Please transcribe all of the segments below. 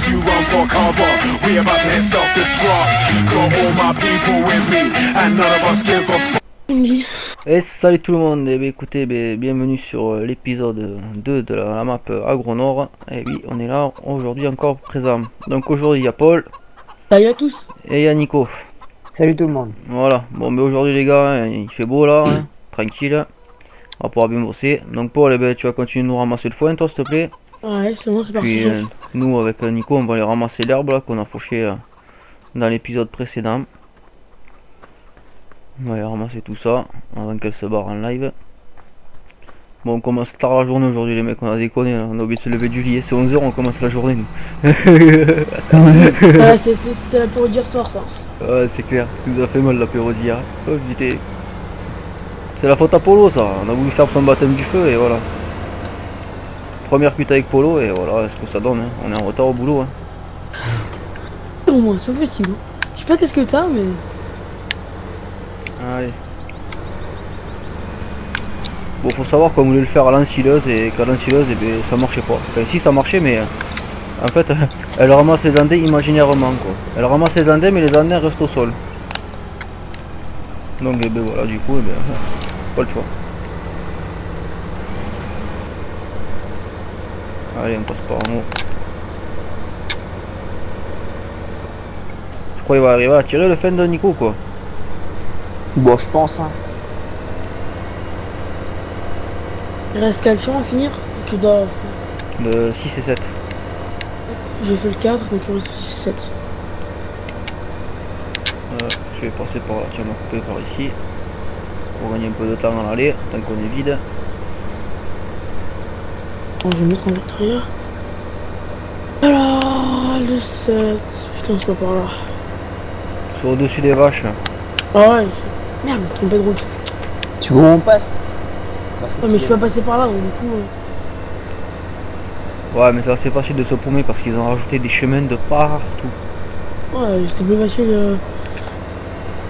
place you run for cover. We about to hit self-destruct. Got all my people with me, and none of us give a fuck. Et salut tout le monde, et écoutez, bienvenue sur l'épisode 2 de la map Agronord. Et oui, on est là aujourd'hui encore présent. Donc aujourd'hui il y a Paul. Salut à tous. Et il y a Nico. Salut tout le monde. Voilà, bon mais aujourd'hui les gars, hein, il fait beau là, hein, tranquille. On va pouvoir bien bosser. Donc Paul, tu vas continuer de nous ramasser le foin toi s'il te plaît. Ouais, c'est bon, c'est parti. Puis nous avec Nico on va aller ramasser l'herbe là qu'on a fauché dans l'épisode précédent. On va aller ramasser tout ça avant qu'elle se barre en live. Bon, on commence tard la journée aujourd'hui les mecs, on a déconné, on a oublié de se lever du lit, c'est 11h, on commence la journée nous. Ouais, c'était l'apéro d'hier soir ça. Ouais, c'est clair, ça nous a fait mal l'apéro d'hier. Oh putain. C'est la faute à Polo ça, on a voulu faire son baptême du feu et voilà. Première pute avec Polo et voilà ce que ça donne, hein. On est en retard au boulot. Hein. Au moins, c'est pas possible. Je sais pas qu'est-ce que t'as, mais... Allez. Bon, faut savoir qu'on voulait le faire à l'ensileuse et qu'à l'ensileuse, ça marchait pas. Enfin, si ça marchait, mais en fait, elle ramasse les andins imaginairement quoi. Elle ramasse les andins, mais les andins restent au sol. Donc, voilà, du coup, pas le choix. Allez, on passe par en haut. Je crois qu'il va arriver à tirer le fin de Nico quoi. Bon, je pense, hein. Il reste 4 champs à finir. Tu dois... Le 6 et 7. J'ai fait le 4, donc il reste 6 et 7. Je vais passer par là, tiens, on va couper par ici. Pour gagner un peu de temps à l'aller, tant qu'on est vide. Bon, je vais mettre en l'intérieur. Alors, le 7... Putain, c'est pas par là. C'est au-dessus des vaches. Ah ouais, merde, je me suis trompé de route. Tu vois où on passe? Ouais, mais je suis pas passé par là, donc du coup... Ouais, mais c'est assez facile de se paumer parce qu'ils ont rajouté des chemins de partout. Ouais, c'était plus facile...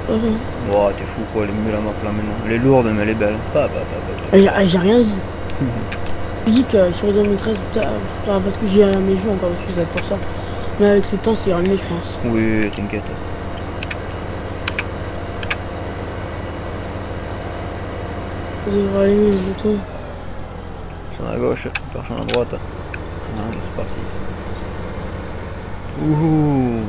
Ouais, t'es fou quoi, elle est mieux la map là maintenant. Elle est lourde, mais elle est belle. J'ai rien dit. J'ai dit que sur les 2013, parce que j'ai rien mes jeux encore dessus, c'est pour ça. Mais avec le temps, c'est ira mieux, je pense. Oui, t'inquiète. Vous devrez allumer le bouton. Personne à gauche, personne à droite. Ah, c'est parti. Ouhou.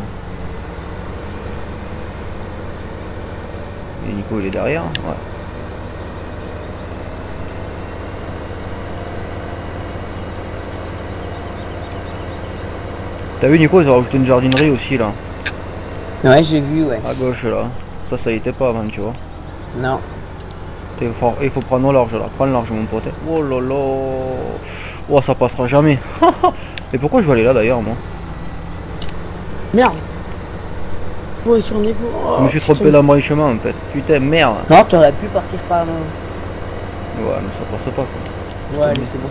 Et Nico il est derrière, ouais. T'as vu Nico, ils ont rajouté une jardinerie aussi là. Ouais, j'ai vu, ouais. À gauche là. Ça y était pas avant tu vois. Non. Il faut prendre large là, prends large mon pote. Oh là là. Oh ça passera jamais. Et pourquoi je vais aller là d'ailleurs moi? Merde. Ouais, sur un épaule. Oh, je me suis trompé d'embranchement en fait. Putain merde. Non, t'aurais pu partir par là. Ouais mais ça passe pas quoi. Ouais, allez, c'est bon.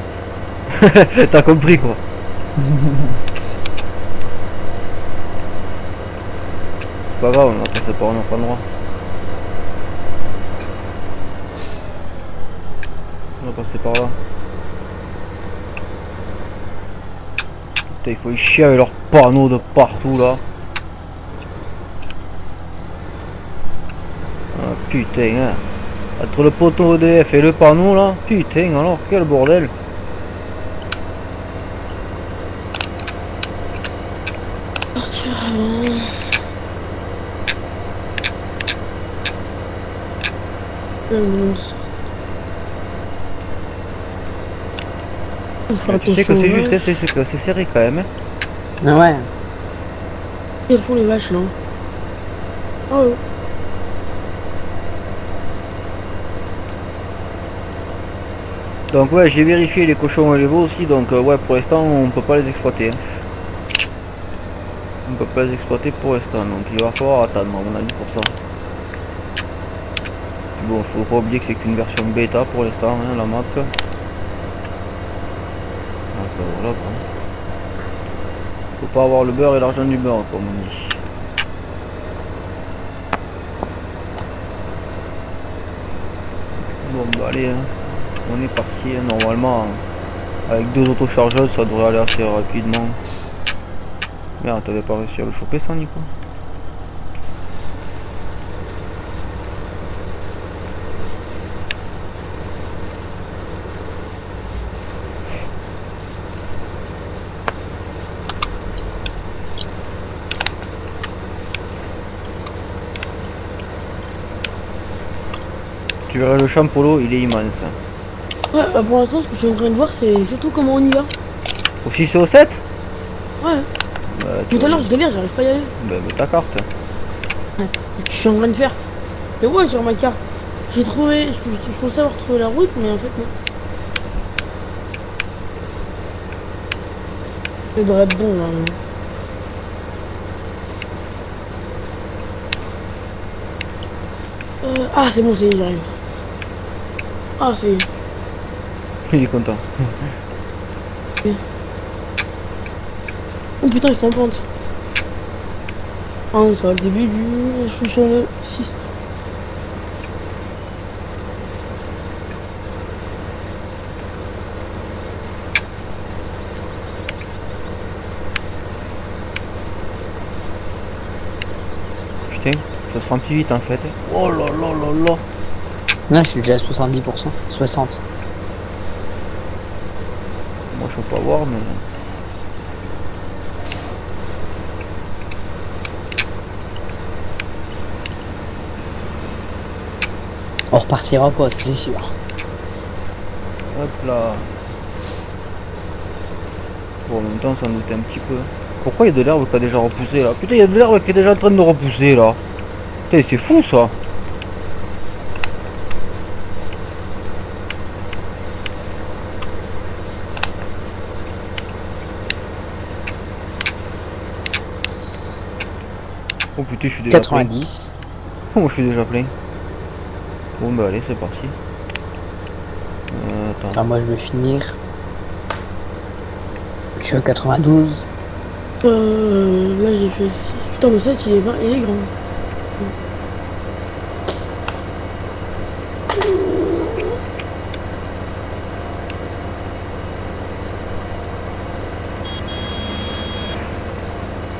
T'as compris quoi. C'est pas grave, on va passer par un autre endroit. On va passer par là. Putain, il faut y chier avec leurs panneaux de partout là. Ah putain, hein. Entre le poteau EDF et le panneau là, putain alors, quel bordel. Partir Tu sais que c'est juste, c'est que c'est serré quand même. Ah ouais. Quelles font les vaches là? Oh. Donc ouais, j'ai vérifié les cochons et les veaux aussi, donc ouais, pour l'instant on peut pas les exploiter. Hein. On peut pas les exploiter pour l'instant, donc il va falloir attendre à mon avis pour ça. Bon, faut pas oublier que c'est qu'une version bêta pour l'instant, hein, la map. Donc voilà quoi. Faut pas avoir le beurre et l'argent du beurre comme on dit. Bon bah allez, hein. On est parti, hein. Normalement avec deux autochargeuses ça devrait aller assez rapidement. Merde, t'avais pas réussi à le choper ça, Nico? Tu verras le champ Polo, il est immense. Ouais, bah pour l'instant, ce que je suis en train de voir, c'est surtout comment on y va. Au 6 et au 7? Ouais. Tu Tout à l'heure, je délire, j'arrive pas à y aller. Bah, mets ta carte. Ouais. C'est ce que je suis en train de faire. Mais ouais, sur ma carte, j'ai trouvé. Je pensais avoir trouvé la route, mais en fait, non. Ça devrait être bon, là. Ah, c'est bon, c'est y j'arrive. Ah, c'est. Il est content. Oh putain, ils sont en pente. Ah non, ça va le début du. Je suis sur le 6. Putain, ça se remplit vite en fait. Oh là là là là. Là, je suis déjà à 70%. 60. Moi je peux pas voir mais... On repartira pas, c'est sûr. Hop là. Bon en même temps ça me doutait un petit peu. Pourquoi il y a de l'herbe qui a déjà repoussé là? Putain il y a de l'herbe qui est déjà en train de repousser là. Putain c'est fou ça. Oh putain je suis déjà 90. plein. Oh moi je suis déjà plein. Bon bah allez c'est parti. Attends. Alors moi je vais finir. Je suis à 92. Là, j'ai fait 6. Putain, le 7, il est grand.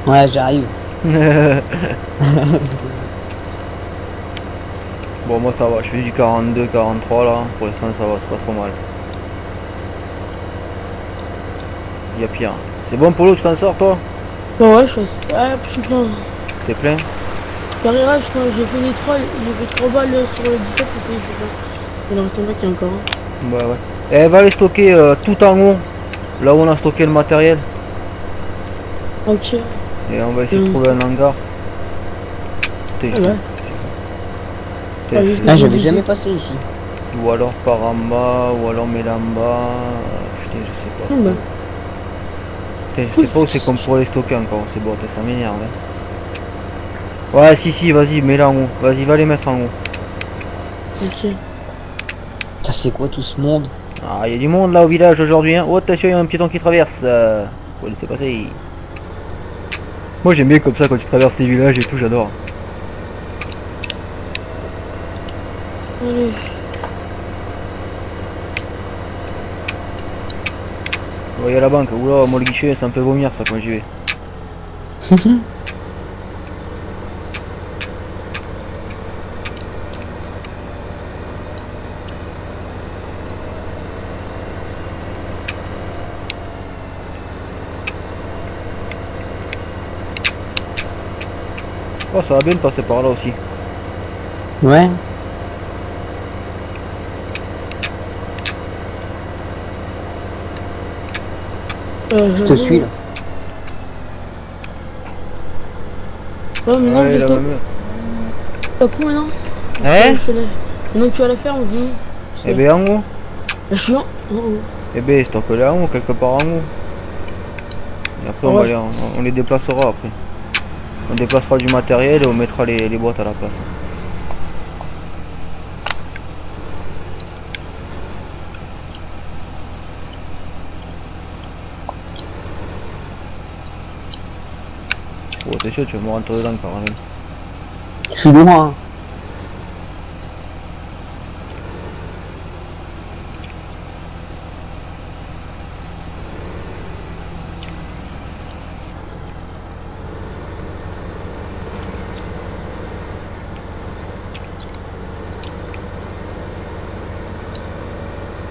Ouais, j'arrive. Bon moi ça va, je fais du 42, 43 là, pour l'instant ça va, c'est pas trop mal. Il y a pire. C'est bon Polo, tu t'en sors toi? Bah ouais, je suis plein. T'es plein? Carrera, j'ai fait les 3, j'ai fait 3 balles sur le 17 et c'est je sais pas. Il en reste un paquet encore. Ouais ouais. Et va les stocker tout en haut, là où on a stocké le matériel. Ok. Et on va essayer de trouver un hangar. Putain, Ah ouais. putain, Ah, Là, j'avais jamais passé ici. ou alors par en bas, ou alors mets là en bas. Putain je sais pas. Bah. Putain, je sais pas où c'est qu'on pourrait les stocker encore, c'est bon, ça m'énerve. Hein. Ouais si vas-y, mets là en haut. Vas-y, va les mettre en haut. Ok. Ça c'est quoi tout ce monde? Ah, il y a du monde là au village aujourd'hui. Hein. Oh, attention, il y a un piéton qui traverse. Faut le laisser passer. Moi j'aime bien comme ça quand tu traverses les villages et tout, j'adore. Allez. Oh, il y a la banque. Oula, moi le guichet, ça me fait vomir ça quand j'y vais. Oh, ça va bien de passer par là aussi. Ouais. Je te suis là. Ouais, mais non, Ouais, mais là, stop. même. Pas con maintenant. Hein? Maintenant que tu as la ferme, on veut. Eh ben en haut. Je suis en haut. Eh ben stocke là en haut, quelque part en haut. Et après on, Ouais. va on les déplacera après. On déplacera du matériel et on mettra les boîtes à la place. Oh t'es sûr, tu vas me rentrer dedans quand même. Je suis loin.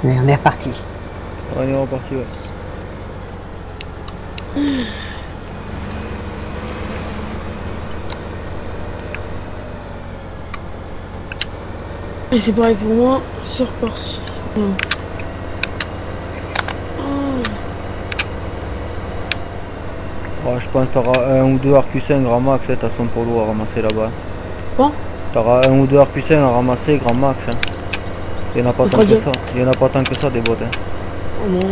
Mais on est reparti. On est reparti, ouais. Et c'est pareil pour moi, c'est reparti. Non. Ouais, je pense que t'auras un ou deux Arcus-1 grand max, hein, t'as son polo à ramasser là-bas. Quoi? T'auras un ou deux Arcus-1 à ramasser grand max. Hein. Il y en a pas tant que ça. Il y en a pas tant que ça des bottes. Hein. Oh non, ouais,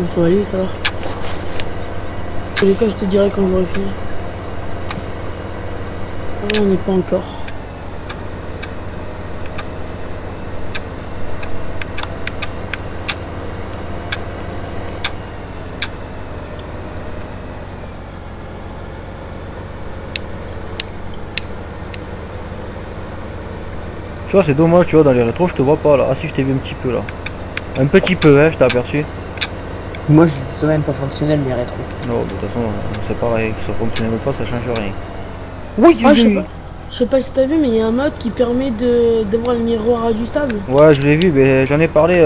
on peut aller alors. Dans tous les cas, je te dirai quand j'aurai fini. Ah, on n'est pas encore. Tu vois, c'est dommage, tu vois, dans les rétros, je te vois pas là. Ah si, je t'ai vu un petit peu là. Un petit peu, hein, je t'ai aperçu. Moi, je sais même pas fonctionnel, mes rétros. Non, de toute façon, c'est pareil, que ça fonctionne ou pas, ça change rien. Oui, Ah, je sais pas si t'as vu, mais il y a un mode qui permet d'avoir le miroir ajustable. Ouais, je l'ai vu, mais j'en ai parlé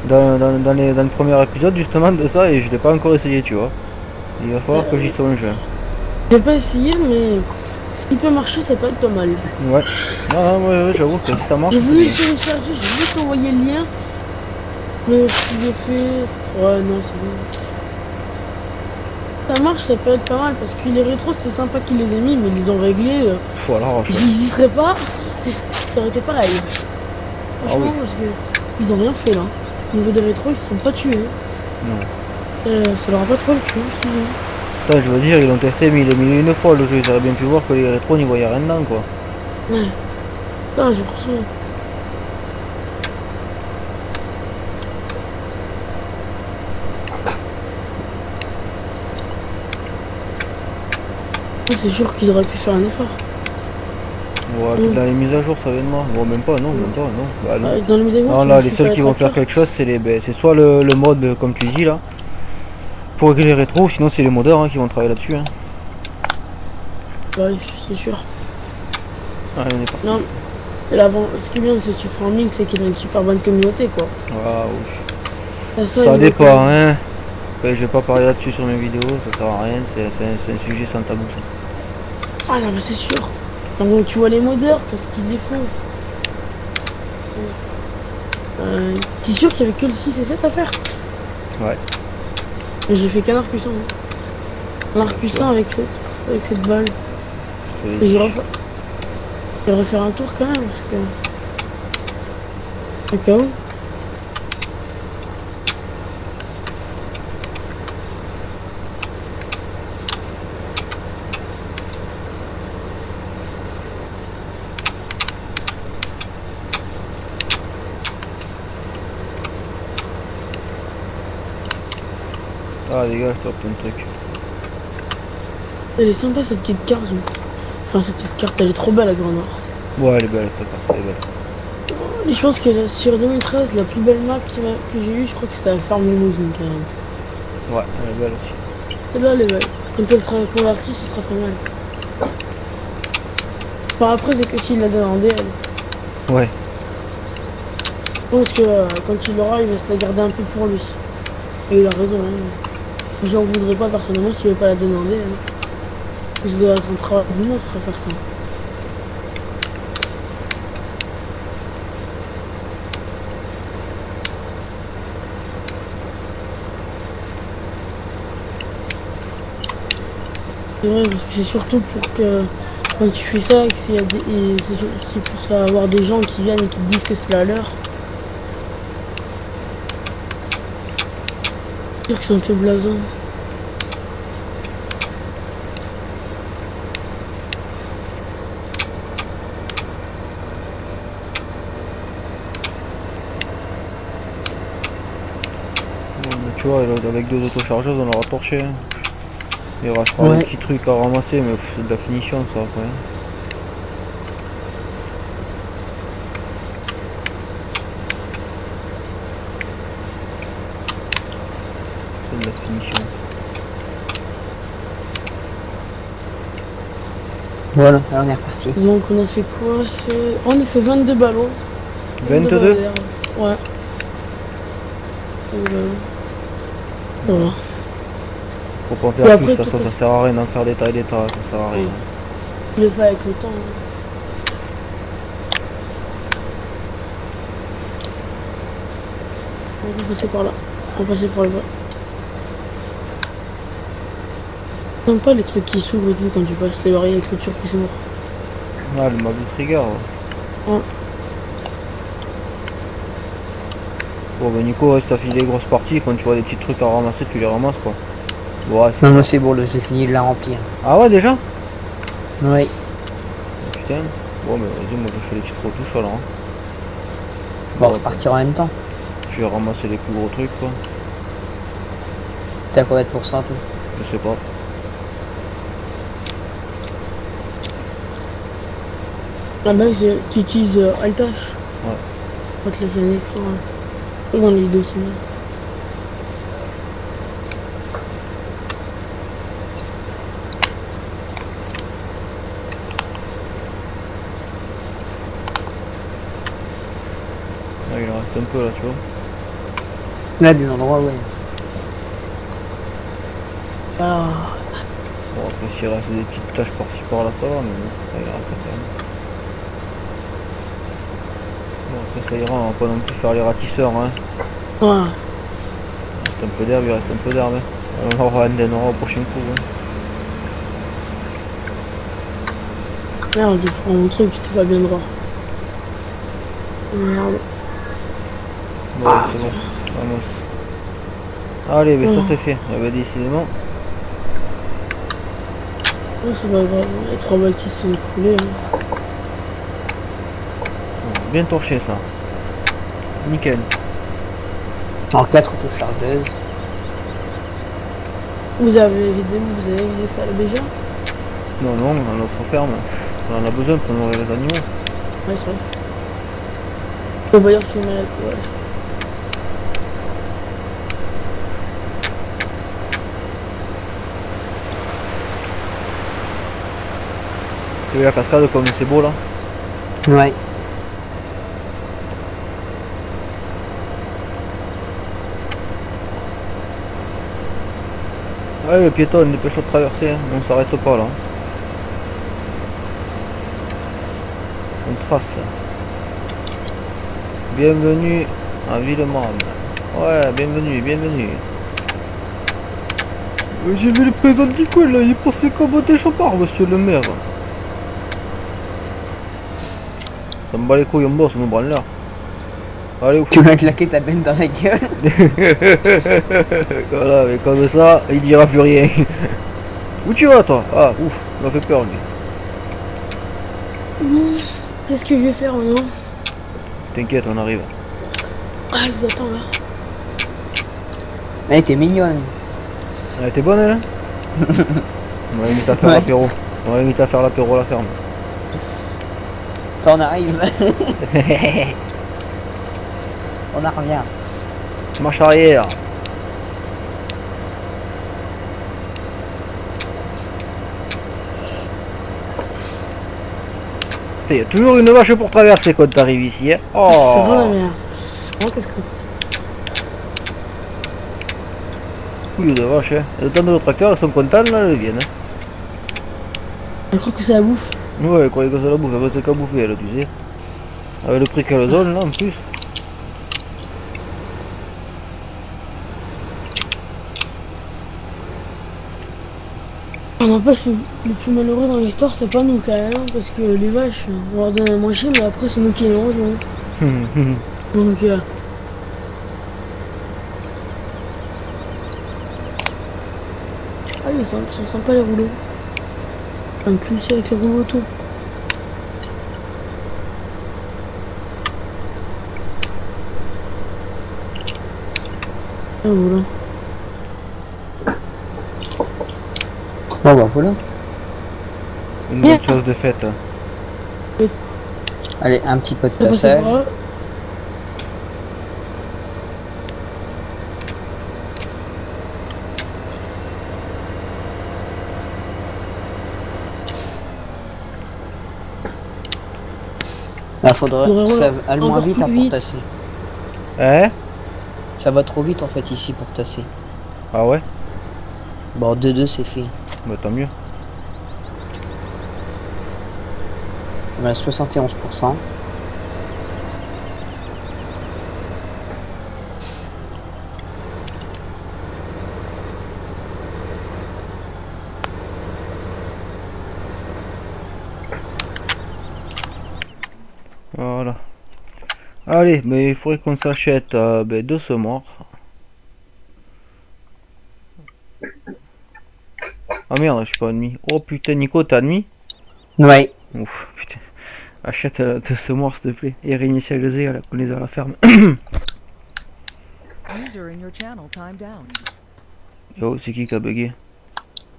dans le premier épisode justement de ça et je l'ai pas encore essayé, tu vois. Il va falloir que j'y songe. J'ai pas essayé, mais s'il peut marcher, ça peut être pas mal. Ouais. Ah ouais, j'avoue que si ça marche, J'ai c'est voulu bien. le télécharger, j'ai voulu t'envoyer le lien. Mais j'ai fait... Ouais, non, c'est bon. Ça marche, ça peut être pas mal, parce que les rétros, c'est sympa qu'ils les aient mis, mais ils les ont réglés. Voilà, J'y serais pas, ça aurait été pareil. Franchement, oui. parce que ils ont rien fait là. Au niveau des rétros, ils se sont pas tués. Non. Ça leur a pas trop le cul, je dis. Putain, je veux dire, ils l'ont testé mille et mille une fois le jeu, ils auraient bien pu voir que les rétros n'y voyaient rien dedans quoi. Ouais. Putain, j'ai l'impression. C'est sûr qu'ils auraient pu faire un effort. Ouais, dans les mises à jour ça vient de moi. Bon, même pas, non, même pas, non. Bah, non. Dans les mises à jour, Non, tu là, me les fais seuls la qui vont faire capture. quelque chose, c'est soit le mode, comme tu dis là, pour régler les rétros, sinon c'est les modeurs hein, qui vont travailler là-dessus. Hein. Ouais, c'est sûr. Allez, on est parti. Non, et là, bon, ce qui est bien de ce super farming, c'est qu'il a une super bonne communauté quoi. Ah, oui. Et Ça il dépend, faut- hein. Après, je vais pas parler là-dessus sur mes vidéos, ça sert à rien, c'est un sujet sans tabou. Ça. Ah non, mais c'est sûr. Donc tu vois les modeurs parce qu'ils les font. T'es sûr qu'il y avait que le 6 et 7 à faire? Ouais. Mais j'ai fait qu'un arc puissant. Hein. Un arc puissant avec cette balle. Et j'aimerais faire un tour quand même parce que. Au cas où. Ah, dégage-toi, plein de trucs. Elle est sympa cette petite carte. Enfin, cette petite carte, elle est trop belle la Grand Nord. Ouais, elle est belle, cette carte, elle est belle. Et je pense que sur 2013, la plus belle map que j'ai eue, je crois que c'était la Farm Limousine quand même. Ouais, elle est belle aussi. Celle-là, elle est belle. Quand elle sera convertie, ce sera pas mal. Par après, c'est que s'il la donne en DL. Ouais. Je pense que quand il l'aura, il va se la garder un peu pour lui. Et il a raison. Hein. J'en voudrais pas personnellement s'il veut pas la demander. Hein. Ça doit être un travail du monstre à faire ça. C'est vrai parce que c'est surtout pour que quand tu fais ça et que c'est pour ça avoir des gens qui viennent et qui te disent que c'est la leur. C'est sûr que c'est un peu blasant. Tu vois, avec deux autochargeuses, on aura torché. Hein. Il restera Ouais. des petits trucs à ramasser, mais c'est de la finition ça après. C'est de la finition. Voilà, alors on est reparti. Donc on a fait quoi? On a fait 22 ballons. 22 balles d'air. Ouais. Voilà. Faut pas en Et faire après, plus, de toute tout façon, à ça sert à rien d'en faire des tas et des tas, ça sert à rien. Je le fais avec le temps. On va passer par là. On va passer par le bas. J'aime pas les trucs qui s'ouvrent et tout quand tu passes les barrières avec le turc qui s'ouvre. Ah, le map de trigger, ouais. Ouais. Bon bah Nico, si t'as fini les grosses parties, quand tu vois des petits trucs à ramasser, tu les ramasses quoi. Bon, ouais, Non, moi c'est bon, là j'ai fini de la remplir. Ah ouais déjà? Oui. Putain. Bon bah vas-y, moi je fais les petites retouches alors. Hein. Bon, on Ouais, repartir en même temps. je vais ramasser les plus gros trucs quoi. T'as combien de pourcents tout? Je sais pas. Là-bas, tu utilises Altash. Ouais. Pour te lever un écran. Et dans les vidéos, c'est mieux. Ah, il en reste un peu là, tu vois. Là, des endroits, ouais. Ah, Bon après s'il reste des petites tâches par-ci par-là ça va, mais bon, ça il reste quand même. Bon après ça ira, on va pas non plus faire les ratisseurs hein. ouais. Il reste un peu d'herbe, il reste un peu d'herbe. Hein. On aura au prochain coup. Hein. Merde, je prends mon truc, j'étais pas bien droit. Merde. Bon allez, c'est bon. Vamos. Allez, mais ça c'est fait. Ah bah décidément. Ouais, c'est pas grave, les 3 balles qui sont écoulées. Hein. Bien torché ça. Nickel. En 4 auto-chargeuses. Vous avez vidé ça déjà? Non, non, à notre ferme. On en a besoin pour nourrir les animaux. Ouais, c'est vrai. On va dire que je suis malade, ouais. Tu vois la cascade comme c'est beau là? Ouais. Ouais, le piéton, dépêche de traverser, hein. On s'arrête pas là. On trace. Bienvenue à Villemande. Ouais, bienvenue, bienvenue. J'ai vu le président du coin là, il est passé comme des chapards, monsieur le maire. Ça me bat les couilles, on bosse, on nous branle là. Allez, Tu vas claquer ta benne dans la gueule. voilà, mais comme ça, il dira plus rien. Où tu vas toi? Ah, ouf, il m'a fait peur lui. Qu'est-ce que je vais faire maintenant? T'inquiète, on arrive. Ah, je vous attends là. Elle était mignonne. Elle était bonne elle hein. On va inviter à faire Ouais. l'apéro. On va inviter à faire l'apéro à la ferme. T'en arrives. On en revient. Marche arrière. Il y a toujours une vache pour traverser quand t'arrives ici. Hein. C'est vrai, Oh, merde. C'est vrai, qu'est-ce que. couille de vache. Hein. Le temps de nos tracteurs, ils sont contents là, ils viennent. Hein. Je crois que ça bouffe. Ouais, elle croyait que ça la bouffe, elle va se qu'à bouffer elle, tu sais. Avec le prix qu'elle donne là en plus. On n'empêche, le plus malheureux dans l'histoire, c'est pas nous quand même, hein, parce que les vaches, on leur donne à manger, mais après, c'est nous qui les mangeons. Donc, ah, ils sont sympas les rouleaux. Un pulsé avec les rouleaux autour. Ah, voilà. Bon bah voilà. Une Bien. bonne chose de faite. Allez, un petit peu de C'est passé tassage. par là. Là, faudrait Faudrait que ça rouler aille moins encore vite plus pour vite. tasser. Hein? Ça va trop vite en fait ici pour tasser. Ah ouais? Bon, 2-2 c'est fait. Bah tant mieux. On a 71%. Voilà. Allez, mais il faudrait qu'on s'achète deux semoirs. Ah merde, je suis pas admis. Oh putain, Nico, t'as admis? Ouais. Ouf, putain. Achète deux semoirs, s'il te plaît. Et réinitialiser qu'on les a à la ferme. User in your channel timed out. Yo, c'est qui a bugué?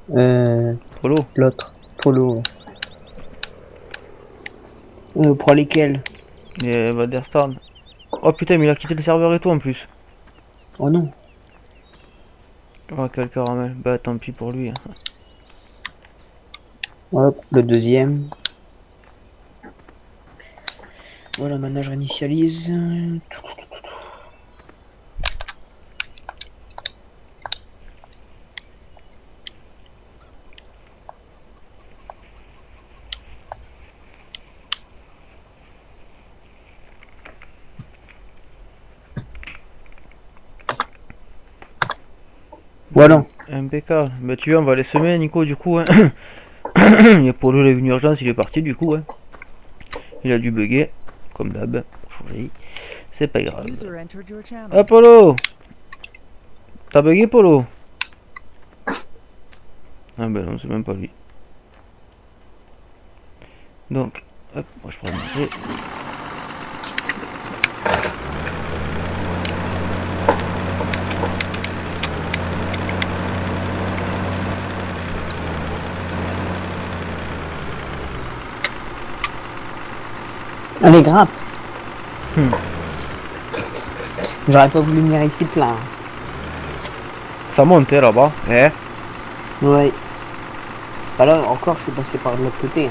Polo? L'autre. Polo. Prends lesquels? Et Vaderstan. Oh putain, mais il a quitté le serveur et tout en plus. Oh non. Oh, quel caramel. Bah tant pis pour lui. Hein. Hop, le deuxième. Voilà, maintenant je réinitialise. Voilà. Impeccable. Bah tu vois, on va les semer, Nico, du coup. Hein. Il y a Polo, il a eu une urgence, il est parti, du coup. Hein. Il a dû bugger, comme d'hab. Oui. C'est pas grave. User entered your channel. Ah, Polo! T'as bugué, Polo? Ah ben non, c'est même pas lui. Donc, hop, moi je prends le C. Allez, grimpe. J'aurais pas voulu venir ici plein. Ça monte hein, là-bas. Eh? Ouais. Alors encore, je suis passé par de l'autre côté.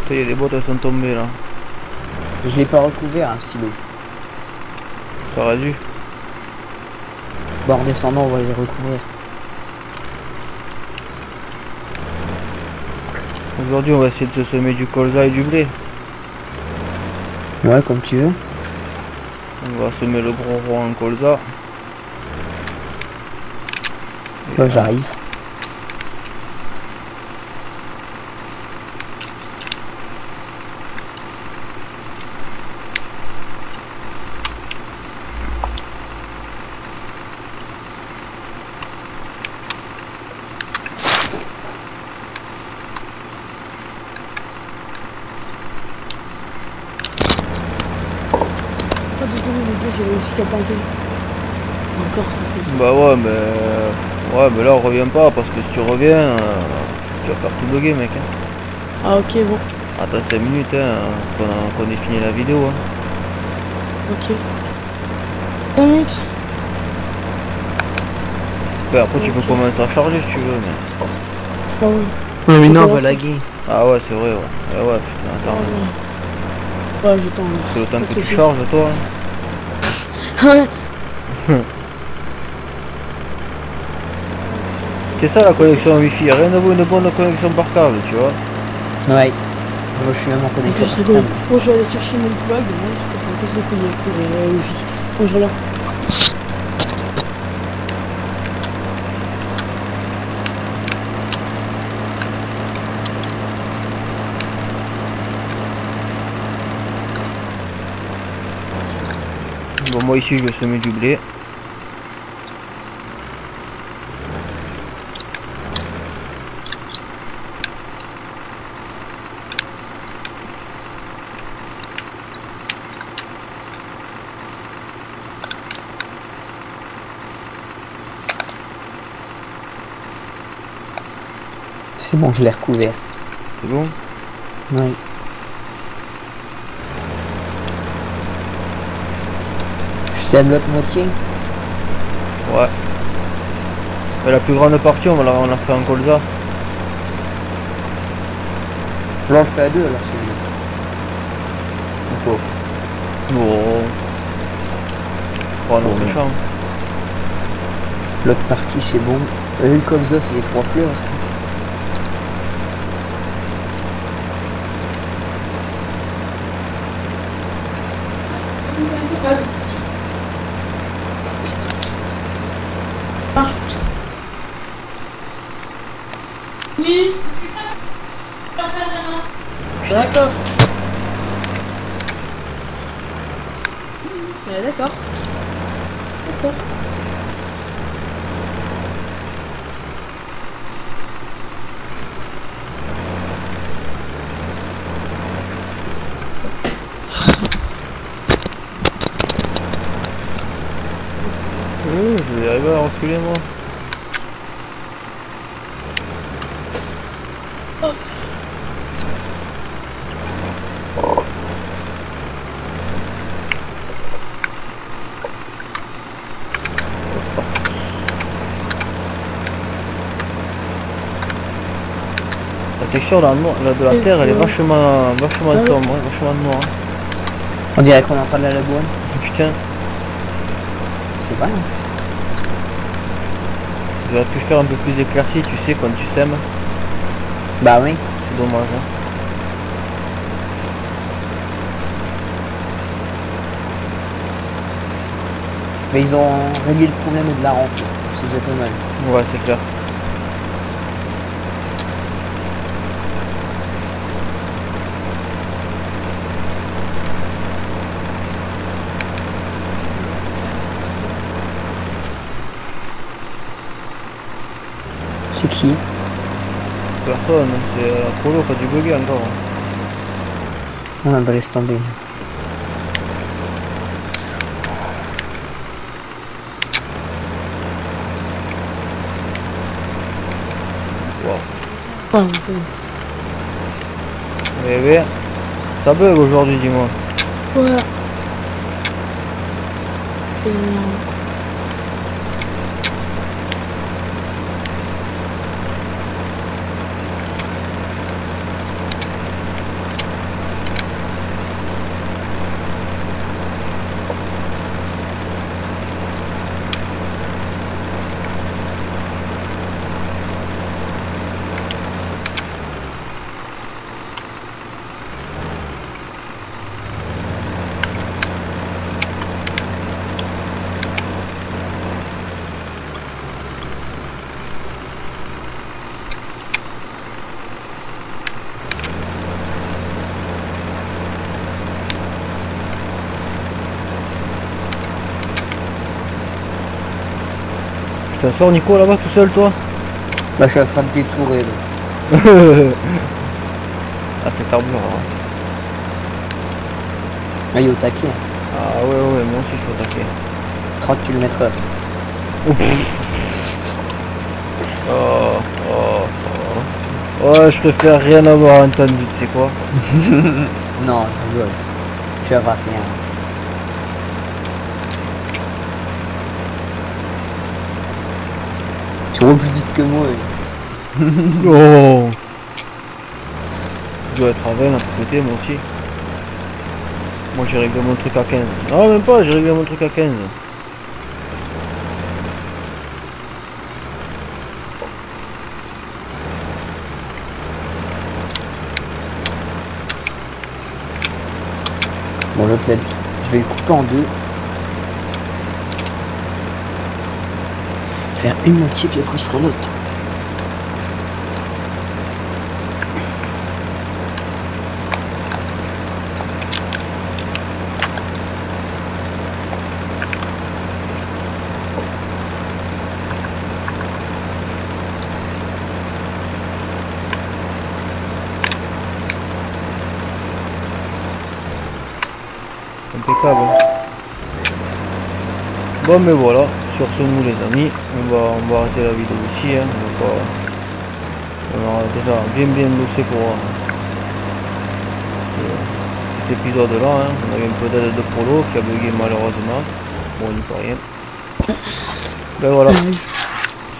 Ça y est, les bottes elles sont tombées là. Je l'ai pas recouvert, un stylo. T'aurais dû. Bon, en descendant, on va les recouvrir. Aujourd'hui, on va essayer de se semer du colza et du blé. Ouais, comme tu veux. On va semer le gros rond en colza. Là, j'arrive. Pas désolé les gars, j'ai réussi qu'à planter. Encore ça fait ça. Bah ouais, mais. Ouais, mais là on revient pas parce que si tu reviens, tu vas faire tout bugger, mec. Hein. Ah ok bon, Attends 5 minutes hein, qu'on ait fini la vidéo. Hein. ok. 5 minutes. Ouais, après tu peux commencer à charger si tu veux. Mais... Ah ouais. Ouais, mais non, on Ok, va on laguer. Ah ouais, c'est vrai, ouais. Ah ouais, putain, Ah attends. ouais. Ouais, j'attends. C'est le temps Pas que de tu soucis. charges, toi. Hein. C'est ça la connexion Wi-Fi, rien de vaut une bonne connexion par câble, tu vois. Ouais. Moi, je suis même en connexion. Je vais aller chercher mon plug, hein, parce que ça me casse les couilles pour le wifi. Bon, je reviens. Bon, moi ici je vais semer du blé. C'est bon, je l'ai recouvert. C'est bon? Oui. Je sème l'autre moitié. Ouais. Mais la plus grande partie, on l'a fait en colza. Là on le fait à deux alors celui-là. Il faut. Bon. Oh non, Bon. méchant. L'autre partie c'est bon. Le colza c'est les 3 fleurs. Ça. Oui. D'accord. Ouais, d'accord. D'accord. Je vais arriver à reculer moi. La texture de la terre elle est vachement sombre, hein, vachement noire. On dirait qu'on est en train de la labourée. Putain, C'est vrai. Hein. j'aurais pu faire un peu plus éclairci, tu sais, quand tu sèmes. Bah oui. C'est dommage. Hein. Mais ils ont réglé le problème de la rampe. C'est déjà pas mal. Ouais, c'est clair. C'est qui? Personne, c'est Polo qui a dû bugger encore. On va laisser tomber. Wow. Eh ça bug aujourd'hui, dis-moi. Ouais. T'en sors Nico là-bas tout seul toi? Bah je suis en train de détourer là. Ah c'est carburant. Hein. Ah il est au taquet. Ah ouais moi aussi je suis au taquet. 30 km/h. Ouais je préfère rien avoir entendu, tu sais quoi? Non, je rigole. Je suis à 21. Tu roules plus vite que moi. Oh, je dois être à 20 à côté moi aussi. Moi j'ai réglé mon truc à 15. Non même pas, j'ai réglé mon truc à 15. Bon l'autre là, je vais le couper en deux. Faire une moitié puis après je ferai l'autre. Impeccable. Bon mais voilà, sur ce nous les amis, on va arrêter la vidéo ici, hein. On aura déjà bien bossé pour cet épisode là. Hein. On a eu un peu d'aide de Polo qui a bugué malheureusement. Bon, il n'y peut rien. Ben voilà.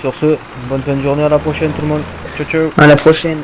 Sur ce, bonne fin de journée, à la prochaine tout le monde. Ciao ciao. À la prochaine.